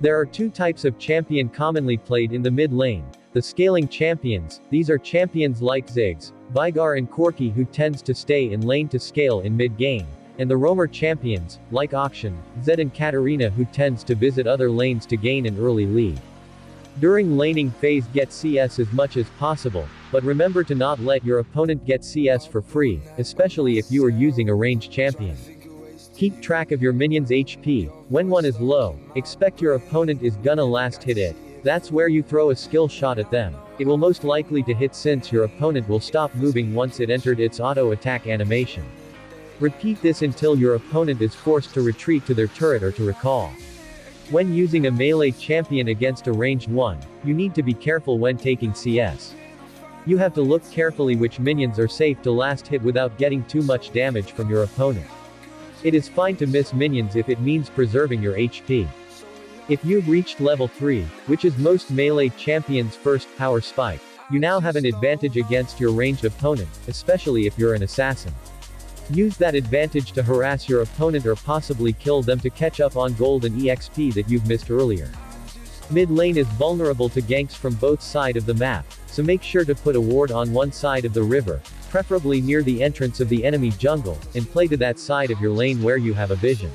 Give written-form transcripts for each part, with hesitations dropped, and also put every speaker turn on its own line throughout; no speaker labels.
There are two types of champion commonly played in the mid lane. The scaling champions, these are champions like Ziggs, Vigar and Corki who tends to stay in lane to scale in mid-game, and the roamer champions, like Auction, Zed and Katarina who tends to visit other lanes to gain an early lead. During laning phase get CS as much as possible, but remember to not let your opponent get CS for free, especially if you are using a ranged champion. Keep track of your minion's HP, when one is low, expect your opponent is gonna last hit it. That's where you throw a skill shot at them. It will most likely to hit since your opponent will stop moving once it entered its auto attack animation. Repeat this until your opponent is forced to retreat to their turret or to recall. When using a melee champion against a ranged one, you need to be careful when taking CS. You have to look carefully which minions are safe to last hit without getting too much damage from your opponent. It is fine to miss minions if it means preserving your HP. If you've reached level 3, which is most melee champions' first power spike, you now have an advantage against your ranged opponent, especially if you're an assassin. Use that advantage to harass your opponent or possibly kill them to catch up on gold and EXP that you've missed earlier. Mid lane is vulnerable to ganks from both sides of the map, so make sure to put a ward on one side of the river, preferably near the entrance of the enemy jungle, and play to that side of your lane where you have a vision.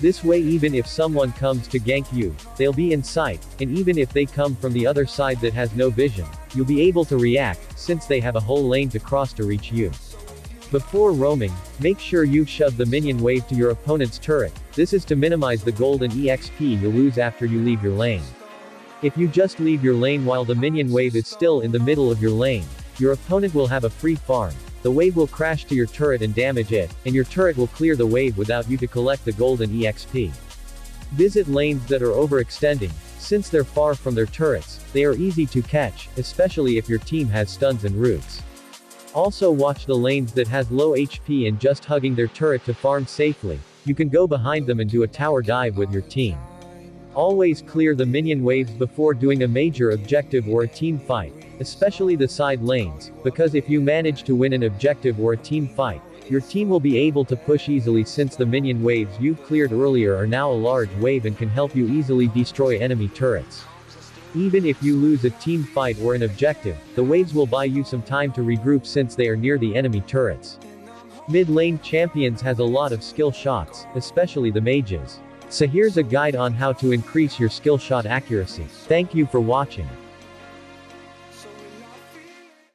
This way even if someone comes to gank you, they'll be in sight, and even if they come from the other side that has no vision, you'll be able to react, since they have a whole lane to cross to reach you. Before roaming, make sure you shove the minion wave to your opponent's turret. This is to minimize the gold and EXP you lose after you leave your lane. If you just leave your lane while the minion wave is still in the middle of your lane, your opponent will have a free farm. The wave will crash to your turret and damage it, and your turret will clear the wave without you to collect the gold and EXP. Visit lanes that are overextending. Since they're far from their turrets, they are easy to catch, especially if your team has stuns and roots. Also watch the lanes that has low HP and just hugging their turret to farm safely. You can go behind them and do a tower dive with your team. Always clear the minion waves before doing a major objective or a team fight, especially the side lanes, because if you manage to win an objective or a team fight, your team will be able to push easily since the minion waves you've cleared earlier are now a large wave and can help you easily destroy enemy turrets. Even if you lose a team fight or an objective, the waves will buy you some time to regroup since they are near the enemy turrets. Mid lane champions has a lot of skill shots, especially the mages. So here's a guide on how to increase your skill shot accuracy. Thank you for watching.